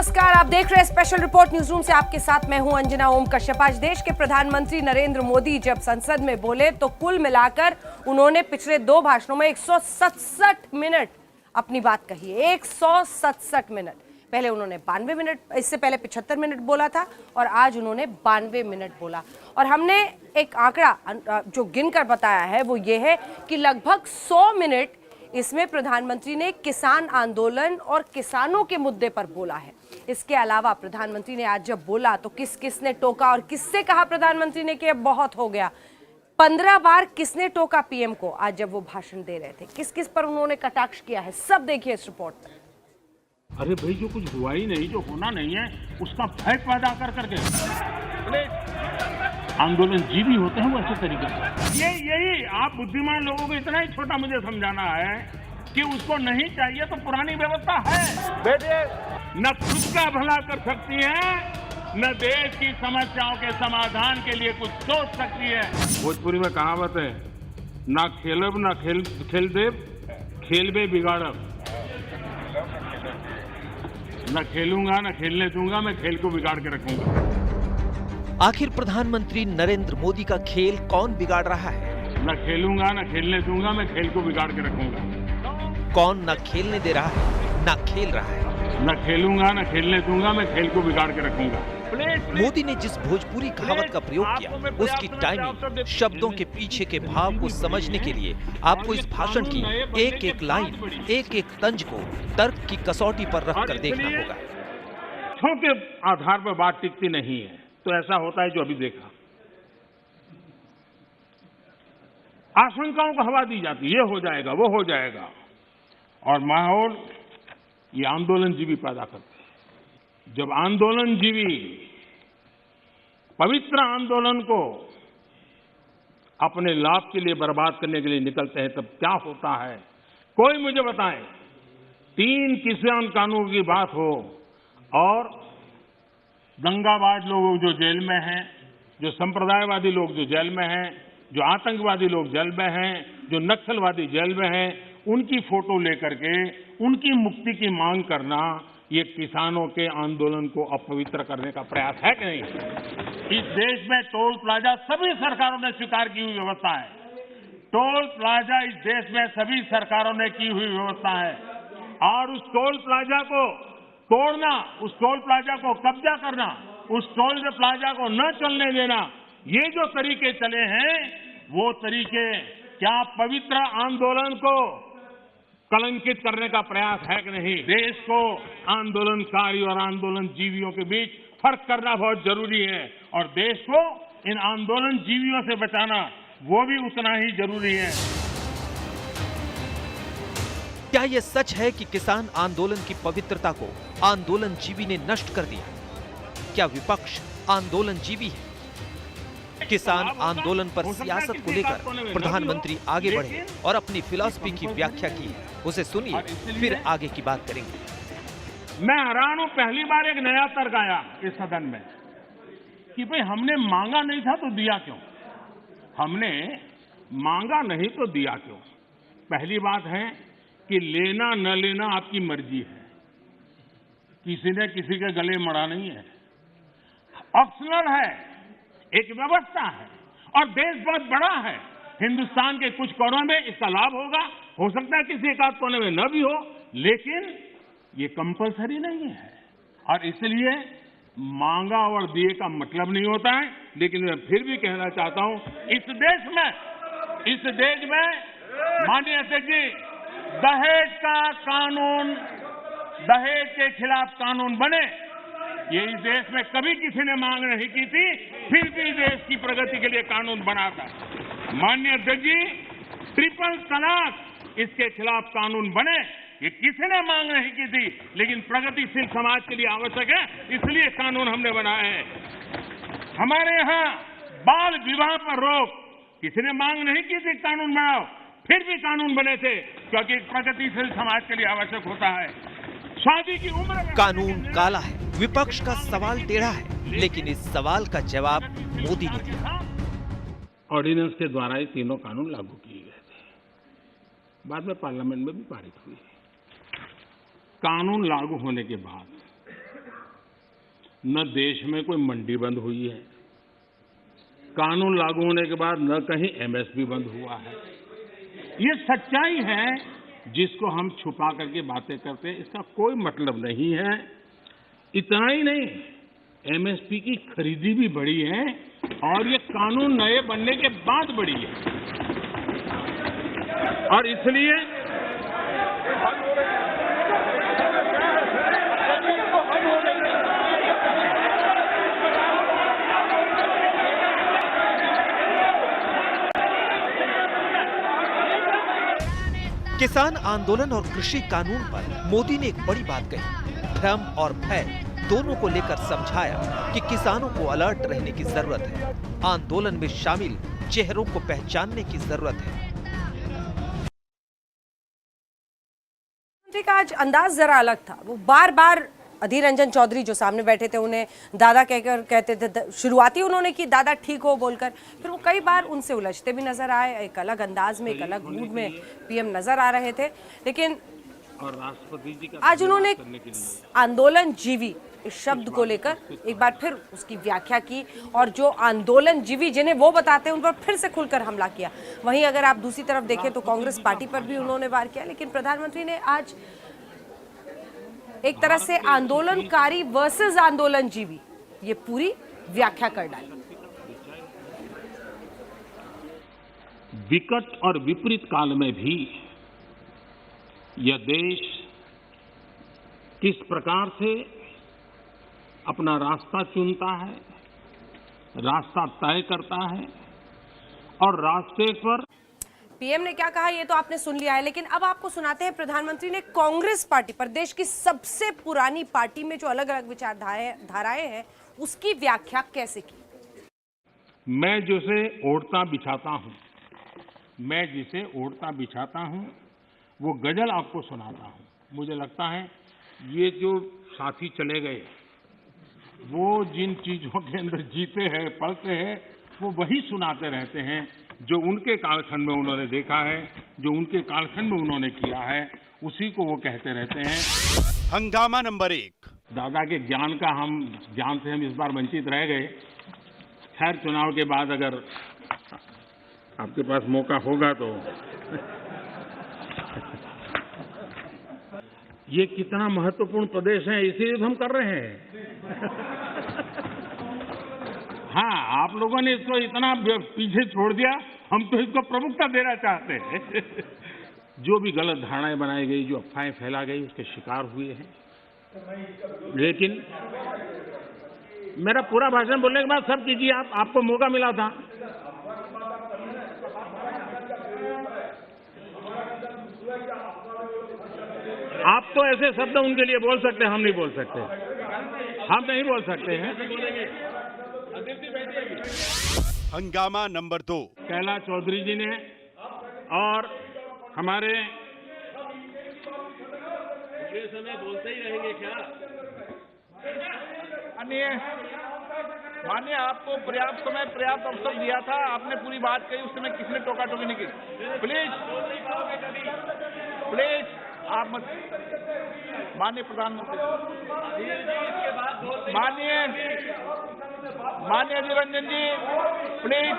नमस्कार, आप देख रहे हैं स्पेशल रिपोर्ट न्यूज रूम से। आपके साथ मैं हूं अंजना ओम कश्यप। आज देश के प्रधानमंत्री नरेंद्र मोदी जब संसद में बोले तो कुल मिलाकर उन्होंने पिछले 2 भाषणों में 167 मिनट अपनी बात कही है। 167 मिनट। पहले उन्होंने 92 मिनट, इससे पहले 75 मिनट बोला था और आज उन्होंने 92 मिनट बोला। और हमने एक आंकड़ा जो गिनकर बताया है वो ये है कि लगभग 100 मिनट इसमें प्रधानमंत्री ने किसान आंदोलन और किसानों के मुद्दे पर बोला है। इसके अलावा प्रधानमंत्री ने आज जब बोला तो किस किस ने टोका और किससे कहा प्रधानमंत्री ने कि अब बहुत हो गया। 15 बार किसने टोका पीएम को आज जब वो भाषण दे रहे थे, किस किस पर उन्होंने कटाक्ष किया है, सब देखिए इस रिपोर्ट में। अरे भाई, जो कुछ हुआ ही नहीं, जो होना नहीं है उसका भय पैदा कर करके आंदोलन जीवी होते हैं वो अच्छे तरीके से। यही आप बुद्धिमान लोगों को इतना ही छोटा मुझे समझाना है कि उसको नहीं चाहिए तो पुरानी व्यवस्था है, न खुद का भला कर सकती है, न देश की समस्याओं के समाधान के लिए कुछ सोच सकती है। भोजपुरी में कहावत है, ना खेलब ना खेल देव, खेलबे बिगाड़ब। न खेलूंगा न खेलने दूंगा, मैं खेल को बिगाड़ के रखूंगा। आखिर प्रधानमंत्री नरेंद्र मोदी का खेल कौन बिगाड़ रहा है? न खेलूंगा न खेलने दूंगा, मैं खेल को बिगाड़ के रखूंगा। कौन न खेलने दे रहा है न खेल रहा है? न खेलूंगा न खेलने दूंगा, मैं खेल को बिगाड़ के रखूंगा। मोदी ने जिस भोजपुरी कहावत का प्रयोग किया, उसकी टाइमिंग, शब्दों के पीछे के भाव को समझने के लिए आपको इस भाषण की एक एक लाइन, एक एक तंज को तर्क की कसौटी पर रखकर देखना होगा। के आधार पर बात टिकती नहीं है तो ऐसा होता है जो अभी देखा। आशंकाओं को हवा दी जाती, ये हो जाएगा वो हो जाएगा, और माहौल ये आंदोलन जीवी पैदा करते हैं। जब आंदोलन जीवी पवित्र आंदोलन को अपने लाभ के लिए बर्बाद करने के लिए निकलते हैं तब क्या होता है, कोई मुझे बताए। 3 किसान कानून की बात हो और दंगाबाज लोग जो जेल में हैं, जो संप्रदायवादी लोग जो जेल में हैं, जो आतंकवादी लोग जेल में हैं, जो नक्सलवादी जेल में हैं, उनकी फोटो लेकर के उनकी मुक्ति की मांग करना, ये किसानों के आंदोलन को अपवित्र करने का प्रयास है कि नहीं? इस देश में टोल प्लाजा सभी सरकारों ने स्वीकार की हुई व्यवस्था है। टोल प्लाजा इस देश में सभी सरकारों ने की हुई व्यवस्था है, और उस टोल प्लाजा को तोड़ना, उस टोल प्लाजा को कब्जा करना, उस टोल प्लाजा को न चलने देना, ये जो तरीके चले हैं वो तरीके क्या पवित्र आंदोलन को कलंकित करने का प्रयास है कि नहीं? देश को आंदोलनकारी और आंदोलन जीवियों के बीच फर्क करना बहुत जरूरी है, और देश को इन आंदोलन जीवियों से बचाना वो भी उतना ही जरूरी है। क्या यह सच है कि किसान आंदोलन की पवित्रता को आंदोलन जीवी ने नष्ट कर दिया? क्या विपक्ष आंदोलन जीवी है? किसान आंदोलन पर सियासत को लेकर प्रधानमंत्री आगे बढ़े और अपनी फिलॉसफी की व्याख्या की, उसे सुनिए फिर आगे की बात करेंगे। मैं हैरान हूं, पहली बार एक नया तर्क आया इस सदन में कि भाई हमने मांगा नहीं था तो दिया क्यों? हमने मांगा नहीं तो दिया क्यों? पहली बात है कि लेना न लेना आपकी मर्जी है, किसी ने किसी के गले मड़ा नहीं है, ऑप्शनल है, एक व्यवस्था है, और देश बहुत बड़ा है। हिंदुस्तान के कुछ कोनों में इसका लाभ होगा, हो सकता है किसी एक आध कोने में न भी हो, लेकिन ये कंपलसरी नहीं है, और इसलिए मांगा और दिए का मतलब नहीं होता है। लेकिन मैं फिर भी कहना चाहता हूं, इस देश में माननीय अध्यक्ष जी, दहेज का कानून, दहेज के खिलाफ कानून बने, ये इस देश में कभी किसी ने मांग नहीं की थी, फिर भी देश की प्रगति के लिए कानून बना था। माननीय अध्यक्ष जी, ट्रिपल तलाक, इसके खिलाफ कानून बने, ये किसी ने मांग नहीं की थी, लेकिन प्रगतिशील समाज के लिए आवश्यक है, इसलिए कानून हमने बनाए हैं। हमारे यहाँ बाल विवाह पर रोक, किसी ने मांग नहीं की थी कानून बनाओ, फिर भी कानून बने थे, क्योंकि प्रगतिशील समाज के लिए आवश्यक होता है। शादी की उम्र, कानून काला है, विपक्ष का सवाल टेढ़ा है, लेकिन इस सवाल का जवाब मोदी ने दिया। ऑर्डिनेंस के द्वारा ये तीनों कानून लागू किए गए थे, बाद में पार्लियामेंट में भी पारित हुए। कानून लागू होने के बाद न देश में कोई मंडी बंद हुई है, कानून लागू होने के बाद न कहीं एमएसपी बंद हुआ है। ये सच्चाई है जिसको हम छुपा करके बातें करते हैं, इसका कोई मतलब नहीं है। इतना ही नहीं, एमएसपी की खरीदी भी बढ़ी है और ये कानून नए बनने के बाद बढ़ी है। और इसलिए किसान आंदोलन और कृषि कानून पर मोदी ने एक बड़ी बात कही। भ्रम और भय दोनों को लेकर समझाया कि किसानों को अलर्ट रहने की जरूरत है, आंदोलन में शामिल चेहरों को पहचानने की जरूरत है। मंत्री का आज अंदाज जरा अलग था। वो बार बार अधीर रंजन चौधरी जो सामने बैठे थे उन्हें दादा कहकर कहते थे। शुरुआती उन्होंने की दादा ठीक हो बोलकर, फिर वो कई बार उनसे उलझते भी नजर आए। एक अलग अंदाज में, एक अलग मूड में पीएम नजर आ रहे थे। लेकिन और राष्ट्रपति जी का आज उन्होंने आंदोलन जीवी इस शब्द को लेकर एक बार फिर उसकी व्याख्या की और जो आंदोलन जीवी जिन्हें वो बताते हैं उन पर फिर से खुलकर हमला किया। वहीं अगर आप दूसरी तरफ देखें तो कांग्रेस पार्टी पर भी उन्होंने वार किया। लेकिन प्रधानमंत्री ने आज एक तरह से आंदोलनकारी वर्सेस आंदोलन जीवी ये पूरी व्याख्या कर डाली। विकट और विपरीत काल में भी यह देश किस प्रकार से अपना रास्ता चुनता है, रास्ता तय करता है और रास्ते पर पीएम ने क्या कहा ये तो आपने सुन लिया है। लेकिन अब आपको सुनाते हैं प्रधानमंत्री ने कांग्रेस पार्टी पर, देश की सबसे पुरानी पार्टी में जो अलग अलग विचारधाराएं हैं, उसकी व्याख्या कैसे की। मैं जिसे ओढ़ता बिछाता हूं वो गजल आपको सुनाता हूं। मुझे लगता है ये जो साथी चले गए वो जिन चीजों के अंदर जीते हैं, पलते हैं, वो वही सुनाते रहते हैं जो उनके कालखंड में उन्होंने देखा है, जो उनके कालखंड में उन्होंने किया है, उसी को वो कहते रहते हैं। हंगामा नंबर 1। दादा के ज्ञान से हम इस बार वंचित रह गए। खैर, चुनाव के बाद अगर आपके पास मौका होगा तो ये कितना महत्वपूर्ण प्रदेश है, इसीलिए तो हम कर रहे हैं। हाँ, आप लोगों ने इसको इतना पीछे छोड़ दिया, हम तो इसको प्रमुखता देना चाहते हैं। जो भी गलत धारणाएं बनाई गई, जो अफवाहें फैला गई, उसके शिकार हुए हैं। लेकिन मेरा पूरा भाषण बोलने के बाद सब कीजिए, आपको मौका मिला था। आप तो ऐसे शब्द उनके लिए बोल सकते हैं, हम नहीं बोल सकते, हम नहीं बोल सकते हैं। हंगामा नंबर 2। कैलाश चौधरी जी ने और हमारे ये समय बोलते ही रहेंगे क्या? माननीय, आपको पर्याप्त समय, पर्याप्त अवसर दिया था, आपने पूरी बात कही, उस समय किसने टोका टोकी नहीं की। प्लीज आप मत। माननीय प्रधानमंत्री, माननीय अधीर रंजन जी, प्लीज।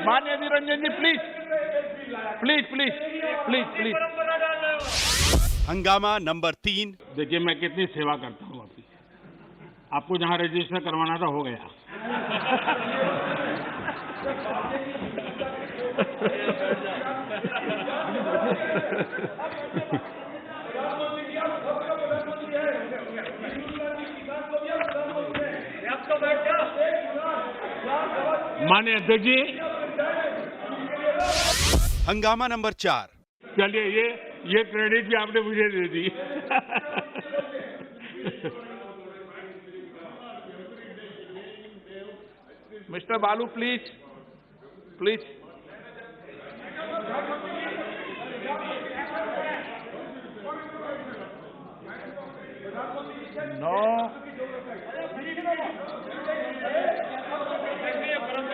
माननीय अधीर रंजन जी, प्लीज। हंगामा नंबर 3। देखिए, मैं कितनी सेवा करता हूँ आपकी। आपको जहाँ रजिस्टर करवाना था हो गया। माननीय अध्यक्ष जी। हंगामा नंबर 4। चलिए, ये क्रेडिट भी आपने मुझे दे दी। मिस्टर बालू, प्लीज।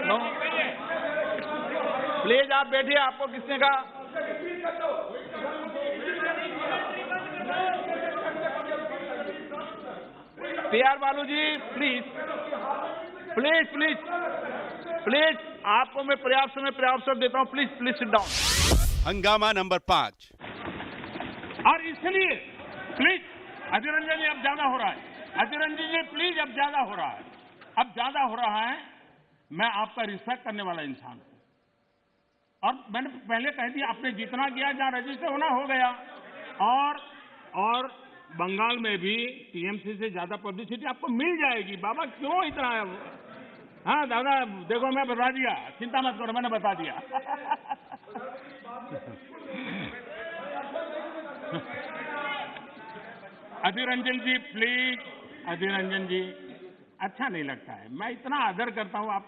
नो। प्लीज आप बैठिए, आपको किसने कहा? टीआर बालू जी प्लीज प्लीज प्लीज प्लीज, आपको मैं पर्याप्त समय पर्याप्त अवसर देता हूं। Please please sit down. हंगामा नंबर 5। और इसलिए प्लीज अधीर रंजन जी, अब ज्यादा हो रहा है। अधीर रंजन जी प्लीज, अब ज्यादा हो रहा है। अब ज्यादा हो रहा है। मैं आपका रिस्पेक्ट करने वाला इंसान हूं और मैंने पहले कह दिया, आपने जितना किया जहां रजिस्टर होना हो गया। और बंगाल में भी टीएमसी से ज्यादा पब्लिसिटी आपको मिल जाएगी। बाबा क्यों इतना है? हाँ दादा, देखो मैं बता दिया, चिंता मत करो, मैंने बता दिया। अधीर रंजन जी प्लीज, अधीर रंजन जी, अच्छा नहीं लगता है। मैं इतना आदर करता हूं, आप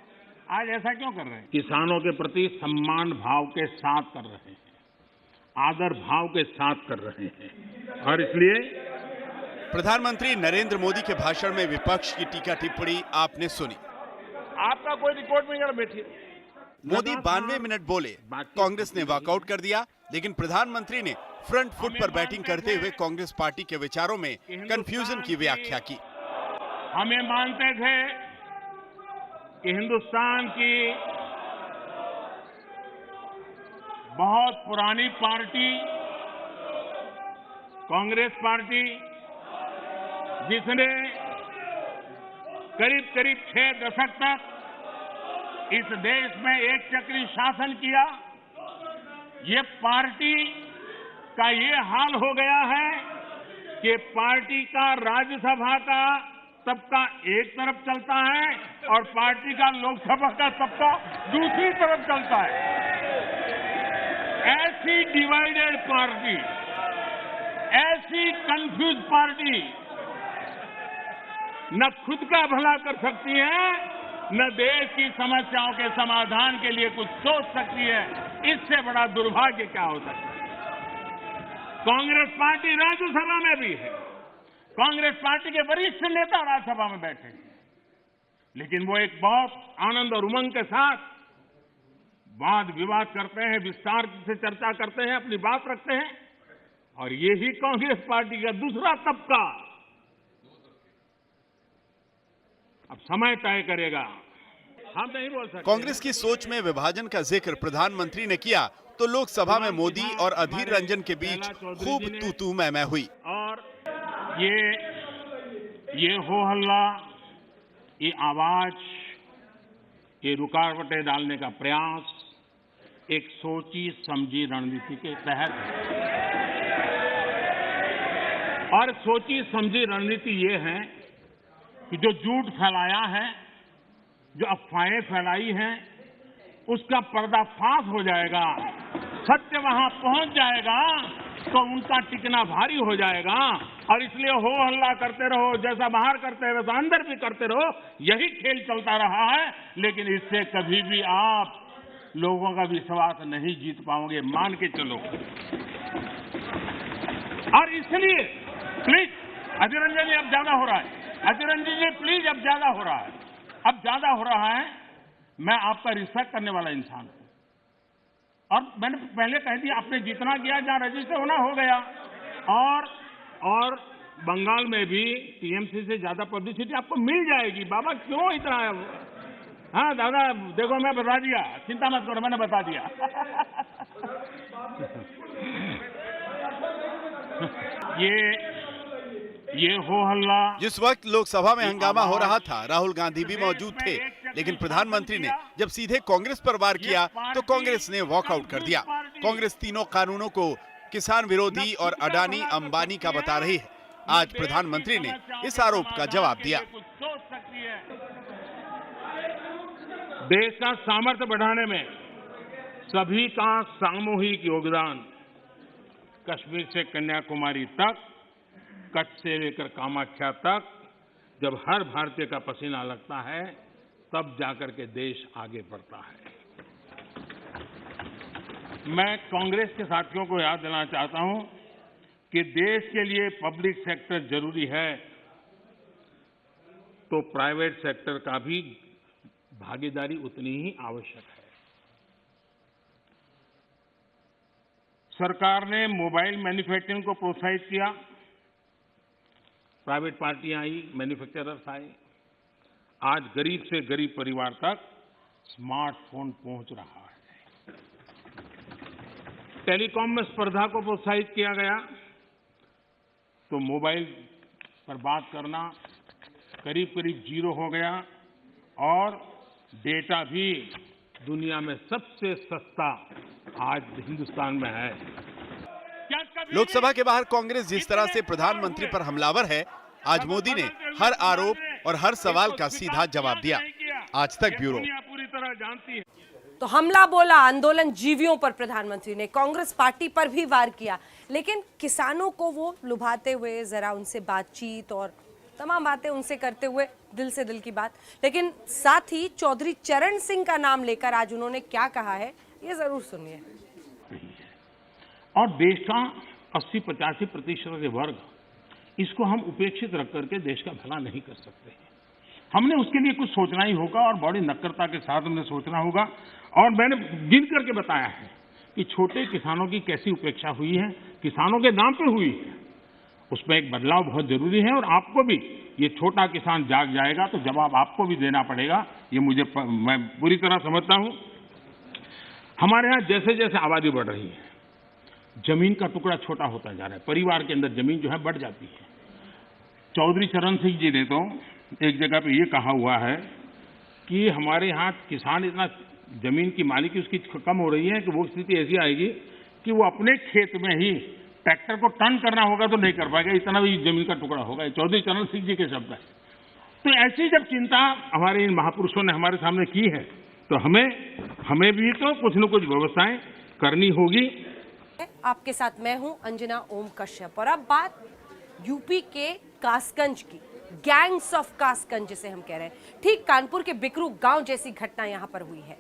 आज ऐसा क्यों कर रहे हैं? किसानों के प्रति सम्मान भाव के साथ कर रहे हैं, आदर भाव के साथ कर रहे हैं। और इसलिए प्रधानमंत्री नरेंद्र मोदी के भाषण में विपक्ष की टीका टिप्पणी आपने सुनी। आपका कोई रिकॉर्ड नहीं कर, बैठिए। मोदी 92 मिनट बोले, कांग्रेस ने वॉकआउट कर दिया, लेकिन प्रधानमंत्री ने फ्रंट फुट पर बैटिंग करते हुए कांग्रेस पार्टी के विचारों में कंफ्यूजन की व्याख्या की। हमें मानते थे कि हिंदुस्तान की बहुत पुरानी पार्टी कांग्रेस पार्टी, जिसने करीब करीब 6 दशक तक इस देश में एक चक्री शासन किया, ये पार्टी का ये हाल हो गया है कि पार्टी का राज्यसभा का सबका एक तरफ चलता है और पार्टी का लोकसभा का सबका दूसरी तरफ चलता है। ऐसी डिवाइडेड पार्टी, ऐसी कंफ्यूज पार्टी न खुद का भला कर सकती है, न देश की समस्याओं के समाधान के लिए कुछ सोच सकती है। इससे बड़ा दुर्भाग्य क्या हो सकता है? कांग्रेस पार्टी राज्यसभा में भी है, कांग्रेस पार्टी के वरिष्ठ नेता राज्यसभा में बैठे हैं, लेकिन वो एक बहुत आनंद और उमंग के साथ वाद विवाद करते हैं, विस्तार से चर्चा करते हैं, अपनी बात रखते हैं। और यही कांग्रेस पार्टी का दूसरा तबका अब समय तय करेगा, हम नहीं बोल सकते। कांग्रेस की सोच में विभाजन का जिक्र प्रधानमंत्री ने किया तो लोकसभा में मोदी और अधीर रंजन के बीच खूब तू मैं हुई। और ये हो हल्ला, ये आवाज, ये रुकावटें डालने का प्रयास एक सोची समझी रणनीति के तहत है। और सोची समझी रणनीति ये है कि जो झूठ फैलाया है, जो अफवाहें फैलाई हैं, उसका पर्दाफाश हो जाएगा, सत्य वहां पहुंच जाएगा तो उनका टिकना भारी हो जाएगा। और इसलिए हो हल्ला करते रहो, जैसा बाहर करते हैं वैसा अंदर भी करते रहो, यही खेल चलता रहा है। लेकिन इससे कभी भी आप लोगों का विश्वास नहीं जीत पाओगे, मान के चलो। और इसलिए प्लीज अधीर रंजन जी, अब ज्यादा हो रहा है। अधीर रंजन जी प्लीज, अब ज्यादा हो रहा है। अब ज्यादा हो रहा है। मैं आपका रिस्पेक्ट करने वाला इंसान हूं और मैंने पहले कह दिया, आपने जितना किया जहां रजिस्टर होना हो गया। और बंगाल में भी टीएमसी से ज्यादा पब्लिसिटी आपको मिल जाएगी। बाबा क्यों इतना है? हाँ दादा, देखो मैं बता दिया, चिंता मत करो, मैंने बता दिया। ये हो हल्ला। जिस वक्त लोकसभा में हंगामा हो रहा था, राहुल गांधी भी मौजूद थे, लेकिन प्रधानमंत्री ने जब सीधे कांग्रेस पर वार किया तो कांग्रेस ने वॉकआउट कर दिया। कांग्रेस तीनों कानूनों को किसान विरोधी और अडानी अंबानी का बता रही है। आज प्रधानमंत्री ने इस आरोप का जवाब दिया। देश का सामर्थ्य बढ़ाने में सभी का सामूहिक योगदान, कश्मीर से कन्याकुमारी तक, कच्छ से लेकर कामाख्या तक, जब हर भारतीय का पसीना लगता है तब जाकर के देश आगे बढ़ता है। मैं कांग्रेस के साथियों को याद दिलाना चाहता हूं कि देश के लिए पब्लिक सेक्टर जरूरी है तो प्राइवेट सेक्टर का भी भागीदारी उतनी ही आवश्यक है। सरकार ने मोबाइल मैन्युफैक्चरिंग को प्रोत्साहित किया। प्राइवेट पार्टियां आई, मैन्युफैक्चरर्स आए। आज गरीब से गरीब परिवार तक स्मार्टफोन पहुंच रहा है। टेलीकॉम में स्पर्धा को प्रोत्साहित किया गया, तो मोबाइल पर बात करना करीब करीब जीरो हो गया और डेटा भी दुनिया में सबसे सस्ता आज हिंदुस्तान में है। लोकसभा के बाहर कांग्रेस जिस तरह से प्रधानमंत्री पर हमलावर है, आज मोदी ने हर आरोप और हर सवाल का सीधा जवाब दिया। आज तक ब्यूरो। पूरी तरह जानती है। तो हमला बोला आंदोलन जीवियों पर, प्रधानमंत्री ने कांग्रेस पार्टी पर भी वार किया, लेकिन किसानों को वो लुभाते हुए, जरा उनसे बातचीत और तमाम बातें उनसे करते हुए दिल से दिल की बात। लेकिन साथ ही चौधरी चरण सिंह का नाम लेकर आज उन्होंने क्या कहा है, ये जरूर सुनिए। और देश का 80-85% के वर्ग, इसको हम उपेक्षित रख करके देश का भला नहीं कर सकते। हमने उसके लिए कुछ सोचना ही होगा और बड़ी नक्करता के साथ हमने सोचना होगा। और मैंने गिन करके बताया है कि छोटे किसानों की कैसी उपेक्षा हुई है, किसानों के नाम पे हुई है। उसमें एक बदलाव बहुत जरूरी है और आपको भी, ये छोटा किसान जाग जाएगा तो जवाब आपको भी देना पड़ेगा। ये मैं पूरी तरह समझता हूं। हमारे यहाँ जैसे जैसे आबादी बढ़ रही है, जमीन का टुकड़ा छोटा होता जा रहा है, परिवार के अंदर जमीन जो है बढ़ जाती है। चौधरी चरण सिंह जी ने तो एक जगह पे ये कहा हुआ है कि हमारे यहाँ किसान इतना जमीन की मालिकी उसकी कम हो रही है कि वो स्थिति ऐसी आएगी कि वो अपने खेत में ही ट्रैक्टर को टर्न करना होगा तो नहीं कर पाएगा, इतना भी जमीन का टुकड़ा होगा। चौधरी चरण सिंह जी के शब्द है। तो ऐसी जब चिंता हमारे इन महापुरुषों ने हमारे सामने की है, तो हमें भी तो कुछ न कुछ व्यवस्थाएं करनी होगी। आपके साथ मैं हूं अंजना ओम कश्यप और अब बात यूपी के कासगंज की, गैंग्स ऑफ कासगंज जिसे हम कह रहे हैं। ठीक कानपुर के बिकरू गांव जैसी घटना यहां पर हुई है।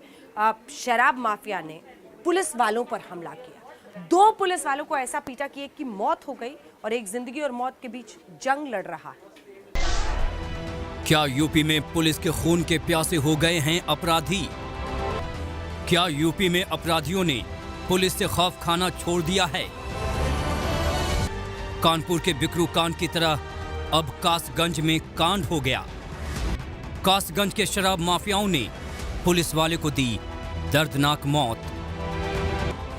शराब माफिया ने पुलिस वालों पर हमला किया। 2 पुलिस वालों को ऐसा पीटा कि एक की मौत हो गई और एक जिंदगी और मौत के बीच जंग लड़ रहा है। क्या यूपी में पुलिस के खून के प्यासे हो गए हैं अपराधी? क्या यूपी में अपराधियों ने पुलिस से खौफ खाना छोड़ दिया है? कानपुर के बिकरू कांड की तरह अब कासगंज में कांड हो गया। कासगंज के शराब माफियाओं ने पुलिस वाले को दी दर्दनाक मौत।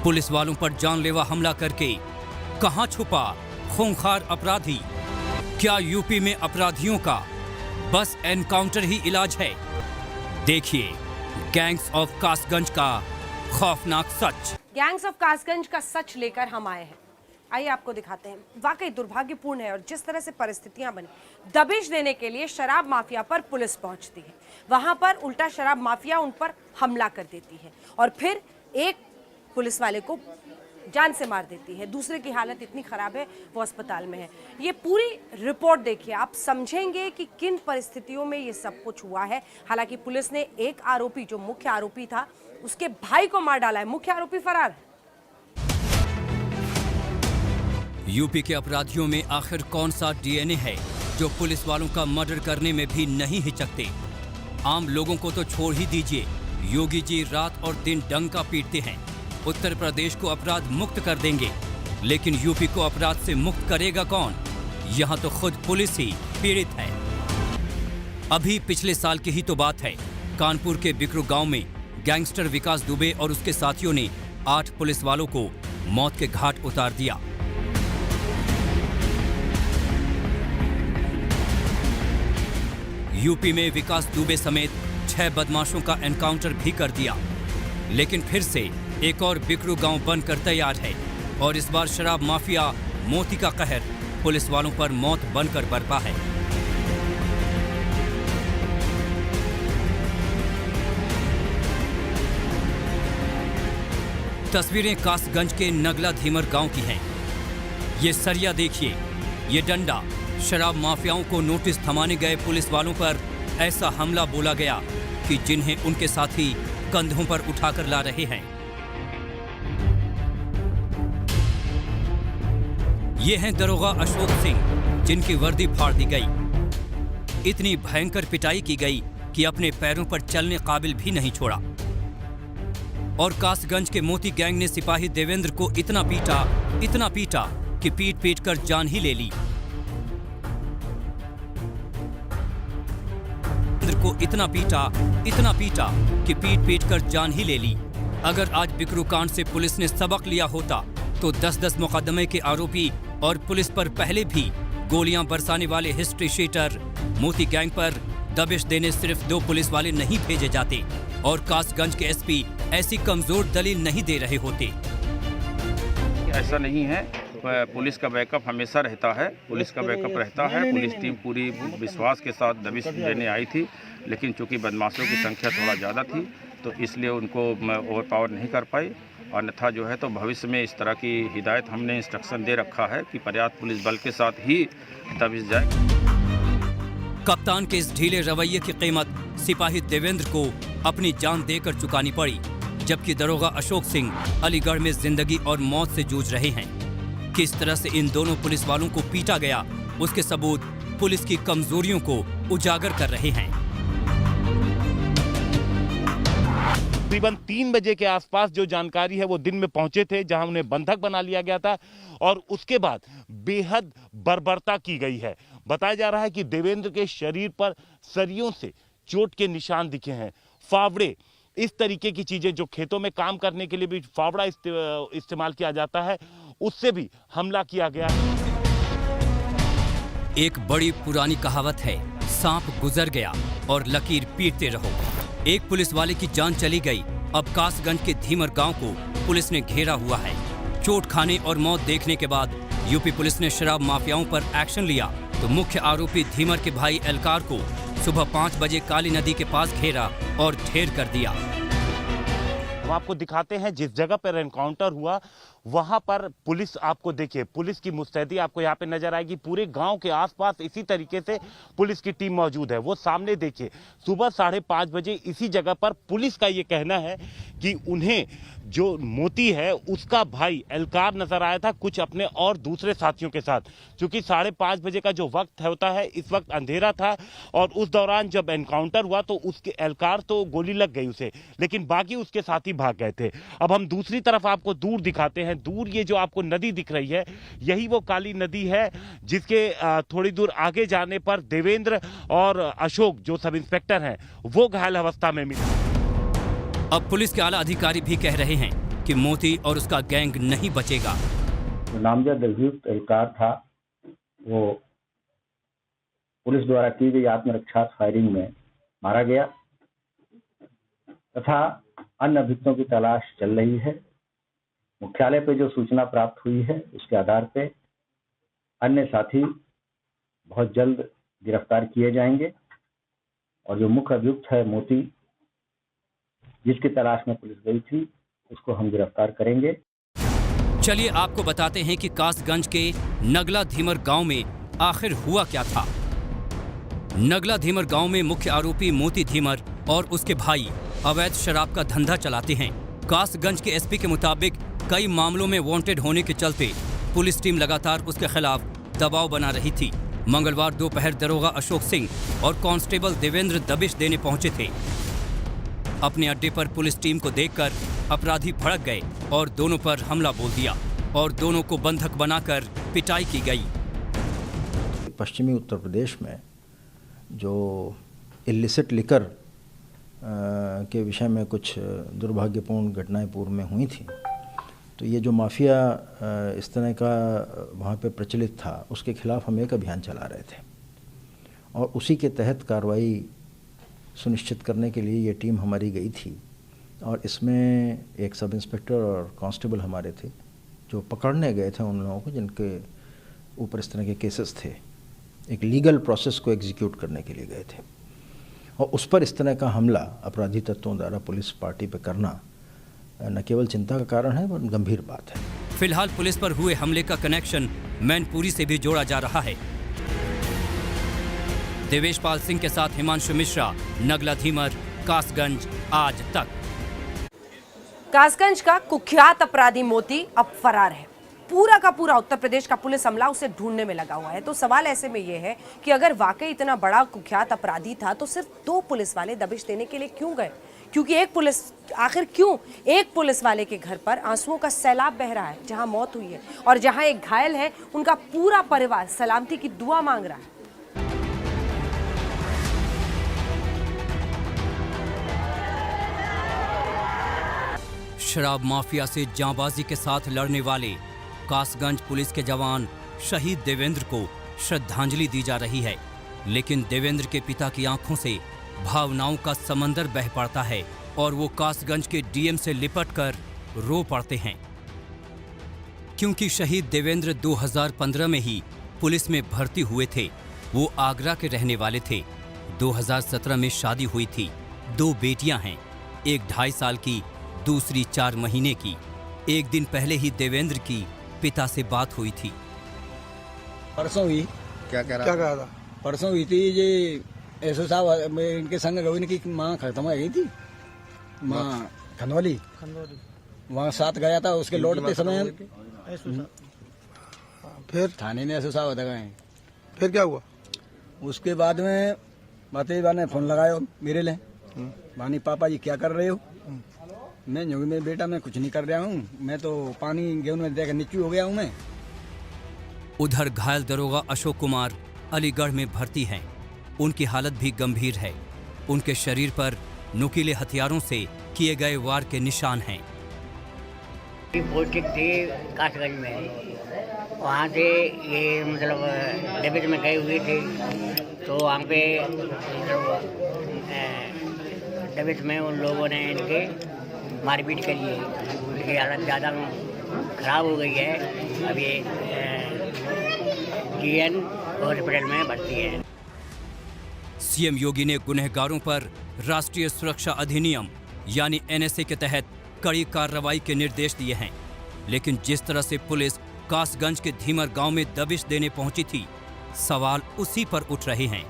पुलिस वालों पर जानलेवा हमला करके कहां छुपा खूंखार अपराधी? क्या यूपी में अपराधियों का बस एनकाउंटर ही इलाज है? देखिए गैंग्स ऑफ कासगंज का खौफनाक सच। गैंग्स ऑफ कासगंज का सच लेकर हम आए हैं। आइए आपको दिखाते हैं। वाकई दुर्भाग्यपूर्ण है और जिस तरह से परिस्थितियां बनी, दबिश देने के लिए शराब माफिया पर पुलिस पहुंचती है, वहां पर उल्टा शराब माफिया उन पर हमला कर देती है और फिर एक पुलिस वाले को जान से मार देती है। दूसरे की हालत इतनी खराब है वो अस्पताल में है। ये पूरी रिपोर्ट देखिए, आप समझेंगे कि किन परिस्थितियों में ये सब कुछ हुआ है। हालांकि पुलिस ने एक आरोपी, जो मुख्य आरोपी था, उसके भाई को मार डाला है। मुख्य आरोपी फरार है। यूपी के अपराधियों में आखिर कौन सा डीएनए है जो पुलिस वालों का मर्डर करने में भी नहीं हिचकते? आम लोगों को तो छोड़ ही दीजिए, योगी जी रात और दिन डंका पीटते हैं, उत्तर प्रदेश को अपराध मुक्त कर देंगे, लेकिन यूपी को अपराध से मुक्त करेगा कौन? यहाँ तो खुद पुलिस ही पीड़ित है। अभी पिछले साल की ही तो बात है, कानपुर के बिकरू गांव में गैंगस्टर विकास दुबे और उसके साथियों ने 8 पुलिस वालों को मौत के घाट उतार दिया। यूपी में विकास दुबे समेत 6 बदमाशों का एनकाउंटर भी कर दिया, लेकिन फिर से एक और बिकरू गांव बनकर तैयार है और इस बार शराब माफिया मोती का कहर पुलिस वालों पर मौत बनकर बरपा है। तस्वीरें कासगंज के नगला धीमर गांव की हैं। ये सरिया देखिए, ये डंडा। शराब माफियाओं को नोटिस थमाने गए पुलिस वालों पर ऐसा हमला बोला गया कि जिन्हें उनके साथी कंधों पर उठाकर ला रहे हैं। ये हैं दरोगा अशोक सिंह, जिनकी वर्दी फाड़ दी गई। इतनी भयंकर पिटाई की गई कि अपने पैरों पर चलने काबिल भी नहीं छोड़ा। और कासगंज के मोती गैंग ने सिपाही देवेंद्र को इतना पीटा कि पीट कर जान ही ले ली। इतना पीटा कि पीट कर जान ही ले ली। अगर आज बिकरू कांड से पुलिस ने सबक लिया होता तो 10-10 मुकदमे के आरोपी और पुलिस पर पहले भी गोलियां बरसाने वाले हिस्ट्री शीटर मोती गैंग पर दबिश देने सिर्फ 2 पुलिस वाले नहीं भेजे जाते और कासगंज के एसपी ऐसी कमजोर दलील नहीं दे रहे होते। ऐसा नहीं है, पुलिस का बैकअप हमेशा रहता है, पुलिस का बैकअप रहता है। पुलिस टीम पूरी विश्वास के साथ दबिश देने आई थी, लेकिन चूंकि बदमाशों की संख्या थोड़ा ज़्यादा थी तो इसलिए उनको ओवर पावर नहीं कर पाई। अन्यथा जो है तो भविष्य में इस तरह की हिदायत हमने इंस्ट्रक्शन दे रखा है कि पर्याप्त पुलिस बल के साथ ही दबिश जाए। कप्तान के इस ढीले रवैये की कीमत सिपाही देवेंद्र को अपनी जान देकर चुकानी पड़ी, जबकि दरोगा अशोक सिंह अलीगढ़ में जिंदगी और मौत से जूझ रहे हैं। किस तरह से इन दोनों पुलिस वालों को पीटा गया, उसके सबूत पुलिस की कमजोरियों को उजागर कर रहे हैं। तकरीबन 3 बजे के आसपास जो जानकारी है वो दिन में पहुंचे थे, जहां उन्हें बंधक बना लिया गया था और उसके बाद बेहद बर्बरता की गई है। बताया जा रहा है कि देवेंद्र के शरीर पर सरियों से चोट के निशान दिखे हैं, फावड़े, इस तरीके की चीजें जो खेतों में काम करने के लिए भी फावड़ा इस्तेमाल किया जाता है, उससे भी हमला किया गया। एक बड़ी पुरानी कहावत है, सांप गुजर गया और लकीर पीटते रहो। एक पुलिस वाले की जान चली गई। अब कासगंज के धीमर गांव को पुलिस ने घेरा हुआ है। चोट खाने और मौत देखने के बाद यूपी पुलिस ने शराब माफियाओं पर एक्शन लिया तो मुख्य आरोपी धीमर के भाई एलकार को सुबह 5 बजे काली नदी के पास घेरा और ढेर कर दिया। हम आपको दिखाते हैं जिस जगह पर एनकाउंटर हुआ वहां पर पुलिस, आपको देखिए पुलिस की मुस्तैदी आपको यहाँ पे नजर आएगी। पूरे गांव के आसपास इसी तरीके से पुलिस की टीम मौजूद है। वो सामने देखिए, सुबह 5:30 बजे इसी जगह पर पुलिस का ये कहना है कि उन्हें जो मोती है उसका भाई एलकार नजर आया था कुछ अपने और दूसरे साथियों के साथ। क्योंकि 5:30 बजे का जो वक्त होता है, इस वक्त अंधेरा था और उस दौरान जब एनकाउंटर हुआ तो उसके एलकार तो गोली लग गई उसे, लेकिन बाकी उसके साथी भाग गए थे। अब हम दूसरी तरफ आपको दूर दिखाते हैं। दूर ये जो आपको नदी दिख रही है, यही वो काली नदी है जिसके थोड़ी दूर आगे जाने पर देवेंद्र और अशोक जो सब इंस्पेक्टर हैं वो घायल अवस्था में मिले। अब पुलिस के आला अधिकारी भी कह रहे हैं कि मोती और उसका गैंग नहीं बचेगा। नामजद अभियुक्त एलकार था, वो पुलिस द्वारा की गई आत्मरक्षा फायरिंग में मारा गया तथा अन्य अभियुक्तों की तलाश चल रही है। मुख्यालय पे जो सूचना प्राप्त हुई है उसके आधार पे अन्य साथी बहुत जल्द गिरफ्तार किए जाएंगे और जो मुख्य अभियुक्त है मोती, जिसकी तलाश में पुलिस गई थी, उसको हम गिरफ्तार करेंगे। चलिए आपको बताते हैं कि कासगंज के नगला धीमर गांव में आखिर हुआ क्या था। नगला धीमर गांव में मुख्य आरोपी मोती धीमर और उसके भाई अवैध शराब का धंधा चलाते हैं। कासगंज के एसपी के मुताबिक कई मामलों में वांटेड होने के चलते पुलिस टीम लगातार उसके खिलाफ दबाव बना रही थी। मंगलवार दोपहर दरोगा अशोक सिंह और कांस्टेबल देवेंद्र दबिश देने पहुंचे थे। अपने अड्डे पर पुलिस टीम को देखकर अपराधी भड़क गए और दोनों पर हमला बोल दिया और दोनों को बंधक बनाकर पिटाई की गई। पश्चिमी उत्तर प्रदेश में जो इलिसिट लिकर के विषय में कुछ दुर्भाग्यपूर्ण घटनाएं पूर्व में हुई थी, तो ये जो माफिया इस तरह का वहाँ पे प्रचलित था, उसके खिलाफ हम एक अभियान चला रहे थे और उसी के तहत कार्रवाई सुनिश्चित करने के लिए ये टीम हमारी गई थी और इसमें एक सब इंस्पेक्टर और कांस्टेबल हमारे थे जो पकड़ने गए थे उन लोगों को जिनके ऊपर इस तरह के केसेस थे। एक लीगल प्रोसेस को एग्जीक्यूट करने के लिए गए थे और उस पर इस तरह का हमला अपराधी तत्वों द्वारा पुलिस पार्टी पर करना न केवल चिंता का कारण है, वरन गंभीर बात है। फिलहाल पुलिस पर हुए हमले का कनेक्शन मैनपुरी से भी जोड़ा जा रहा है। देवेशपाल सिंह के साथ हिमांशु मिश्रा, नगला धीमर, कासगंज, आज तक। कासगंज का कुख्यात अपराधी मोती अब फरार है। पूरा का पूरा उत्तर प्रदेश का पुलिस अमला उसे ढूंढने में लगा हुआ है। तो सवाल ऐसे में यह है कि अगर वाकई इतना बड़ा कुख्यात अपराधी था तो सिर्फ 2 पुलिस वाले दबिश देने के लिए क्यों गए? क्योंकि आखिर क्यों एक पुलिस वाले के घर पर आंसुओं का सैलाब बह रहा है, जहां मौत हुई है और जहां एक घायल है, उनका पूरा परिवार सलामती की दुआ मांग रहा है। शराब माफिया से जांबाजी के साथ लड़ने वाले कासगंज पुलिस के जवान शहीद देवेंद्र को श्रद्धांजलि दी जा रही है, लेकिन देवेंद्र के पिता की आंखों से भावनाओं का समंदर बह पड़ता है और वो कासगंज के डीएम से लिपटकर रो पड़ते हैं, क्योंकि शहीद देवेंद्र 2015 में ही पुलिस में भर्ती हुए थे। वो आगरा के रहने वाले थे। 2017 में शादी हुई थी। 2 बेटियां हैं, एक 2.5 साल की, दूसरी 4 महीने की। एक दिन पहले ही देवेंद्र की पिता से बात हुई थी। परसों हुई। क्या कह रहा था? परसों हुई थी ये ऐसो साहब, मैं इनके संग गई, इनकी माँ खत्म हो गई थी, माँ खनौली, वहाँ साथ गया था। उसके लौटते समय फिर थाने में ऐसो साहब गए। फिर क्या हुआ? उसके बाद में बातें ने फोन लगाया मेरे लिए, मानी पापा जी क्या कर रहे हो? मैं जो मैं बेटा मैं कुछ नहीं कर रहा हूँ, मैं तो पानी गेहूं में देकर नीचू हो गया हूँ मैं। उधर घायल दरोगा अशोक कुमार अलीगढ़ में भर्ती हैं। उनकी हालत भी गंभीर है। उनके शरीर पर नुकीले हथियारों से किए गए वार के निशान हैं। पोस्टिंग थी कासगंज में, वहाँ से ये मतलब डेबिट में गए हुए थे, तो वहाँ पे डेबिट में उन लोगों ने इनके मारपीट करी है। उनकी हालत ज़्यादा खराब हो गई है। अब ये जीएन हॉस्पिटल में भर्ती है। सीएम योगी ने गुनहगारों पर राष्ट्रीय सुरक्षा अधिनियम यानी एनएसए के तहत कड़ी कार्रवाई के निर्देश दिए हैं, लेकिन जिस तरह से पुलिस कासगंज के धीमर गांव में दबिश देने पहुंची थी, सवाल उसी पर उठ रहे हैं,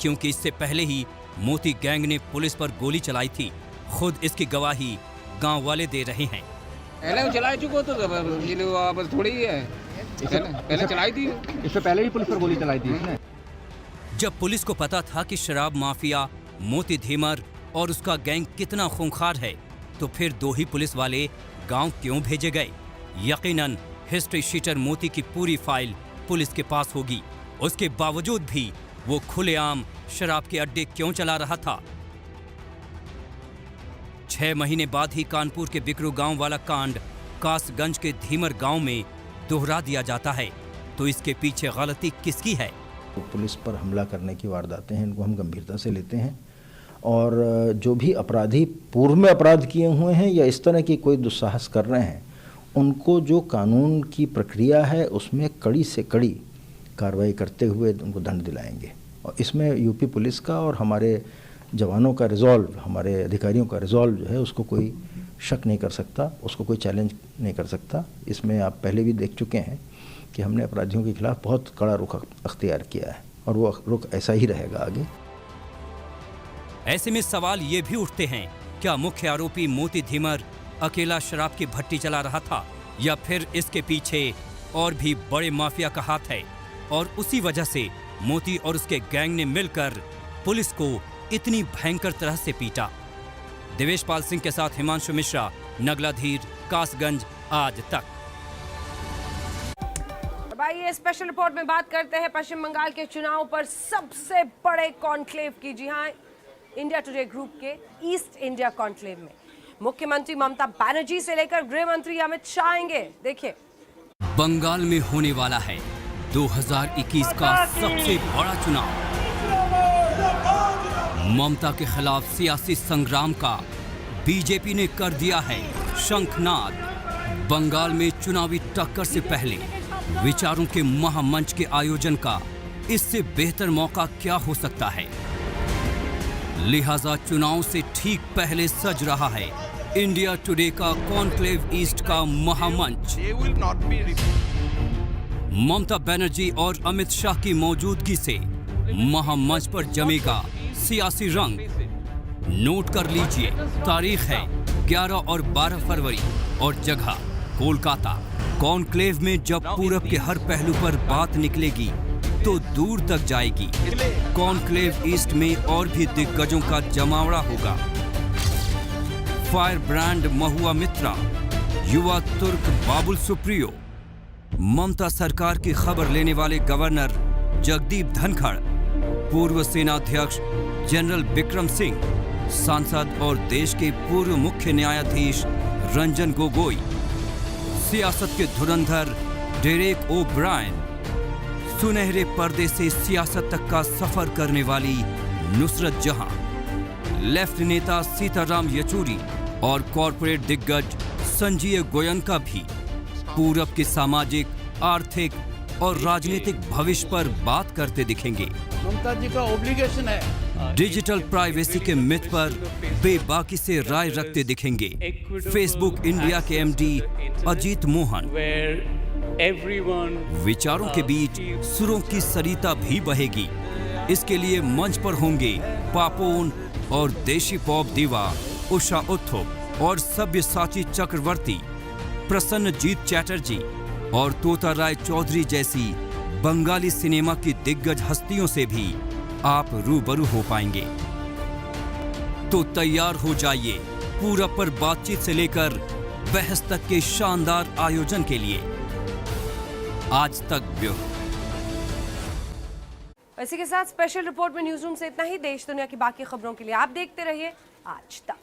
क्योंकि इससे पहले ही मोती गैंग ने पुलिस पर गोली चलाई थी। खुद इसकी गवाही गांव वाले दे रहे हैं। पहले चला चुका तो बस थोड़ी ही है, पहले चलाई थी, इससे पहले ही पुलिस पर गोली चलाई थी इसने। जब पुलिस को पता था कि शराब माफिया मोती धीमर और उसका गैंग कितना खूंखार है, तो फिर 2 ही पुलिस वाले गांव क्यों भेजे गए? यकीनन हिस्ट्री शीटर मोती की पूरी फाइल पुलिस के पास होगी। उसके बावजूद भी वो खुलेआम शराब के अड्डे क्यों चला रहा था? 6 महीने बाद ही कानपुर के बिकरू गांव वाला कांड कासगंज के धीमर गांव में दोहरा दिया जाता है, तो इसके पीछे गलती किसकी है? पुलिस पर हमला करने की वारदातें हैं, इनको हम गंभीरता से लेते हैं, और जो भी अपराधी पूर्व में अपराध किए हुए हैं या इस तरह की कोई दुस्साहस कर रहे हैं, उनको जो कानून की प्रक्रिया है उसमें कड़ी से कड़ी कार्रवाई करते हुए उनको दंड दिलाएंगे। और इसमें यूपी पुलिस का और हमारे जवानों का रिजॉल्व, हमारे अधिकारियों का रिजॉल्व जो है उसको कोई शक नहीं कर सकता, उसको कोई चैलेंज नहीं कर सकता। इसमें आप पहले भी देख चुके हैं कि हमने अपराधियों के खिलाफ बहुत कड़ा रुख अख्तियार किया है और वो रुख ऐसा ही रहेगा आगे। ऐसे में सवाल ये भी उठते हैं, क्या मुख्य आरोपी मोती धीमर अकेला शराब की भट्टी चला रहा था, या फिर इसके पीछे और भी बड़े माफिया का हाथ है, और उसी वजह से मोती और उसके गैंग ने मिलकर पुलिस को इतनी भयंकर तरह से पीटा। देवेश पाल सिंह के साथ हिमांशु मिश्रा, नगला धीर, कासगंज आज तक। आइए स्पेशल रिपोर्ट में बात करते हैं पश्चिम बंगाल के चुनाव पर सबसे बड़े कॉन्क्लेव की। जी हां, इंडिया टुडे ग्रुप के ईस्ट इंडिया कॉन्क्लेव में मुख्यमंत्री ममता बनर्जी से लेकर गृह मंत्री अमित शाह आएंगे। देखिए, बंगाल में होने वाला है 2021 का सबसे बड़ा चुनाव। ममता के खिलाफ सियासी संग्राम का बीजेपी ने कर दिया है शंखनाद। बंगाल में चुनावी टक्कर से पहले विचारों के महामंच के आयोजन का इससे बेहतर मौका क्या हो सकता है? लिहाजा चुनाव से ठीक पहले सज रहा है इंडिया टुडे का कॉन्क्लेव ईस्ट का महामंच। ममता बनर्जी और अमित शाह की मौजूदगी से महामंच पर जमेगा सियासी रंग। नोट कर लीजिए, तारीख है 11 और 12 फरवरी और जगह कोलकाता। कॉन्क्लेव में जब पूरब के हर पहलू पर बात निकलेगी तो दूर तक जाएगी। कॉन्क्लेव ईस्ट में और भी दिग्गजों का जमावड़ा होगा। फायर ब्रांड महुआ मित्रा, युवा तुर्क बाबुल सुप्रियो, ममता सरकार की खबर लेने वाले गवर्नर जगदीप धनखड़, पूर्व सेनाध्यक्ष जनरल बिक्रम सिंह, सांसद और देश के पूर्व मुख्य न्यायाधीश रंजन गोगोई, सियासत के धुरंधर डेरेक ओ ब्रायन, सुनहरे पर्दे से सियासत तक का सफर करने वाली नुसरत जहां, लेफ्ट नेता सीताराम येचुरी और कॉरपोरेट दिग्गज संजीव गोयनका भी पूरब के सामाजिक, आर्थिक और राजनीतिक भविष्य पर बात करते दिखेंगे। ममता जी का ऑब्लिगेशन है। डिजिटल प्राइवेसी के मिथ पर बेबाकी से राय रखते दिखेंगे फेसबुक इंडिया के एमडी अजीत मोहन। विचारों के बीच सुरों की सरिता भी बहेगी। इसके लिए मंच पर होंगे पापोन और देशी पॉप दीवा उषा उत्थुप और सब्यसाची चक्रवर्ती, प्रसन्नजीत चैटर्जी और तोता राय चौधरी जैसी बंगाली सिनेमा की दिग्गज हस्तियों से भी आप रूबरू हो पाएंगे। तो तैयार हो जाइए पूरब पर बातचीत से लेकर बहस तक के शानदार आयोजन के लिए। आज तक ब्यूरो। इसी के साथ स्पेशल रिपोर्ट में न्यूज रूम से इतना ही। देश दुनिया की बाकी खबरों के लिए आप देखते रहिए आज तक।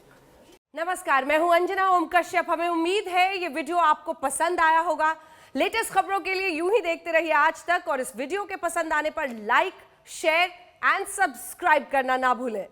नमस्कार, मैं हूं अंजना ओम कश्यप। हमें उम्मीद है ये वीडियो आपको पसंद आया होगा। लेटेस्ट खबरों के लिए यूं ही देखते रहिए आज तक और इस वीडियो के पसंद आने पर लाइक, शेयर एंड सब्सक्राइब करना ना भूलें।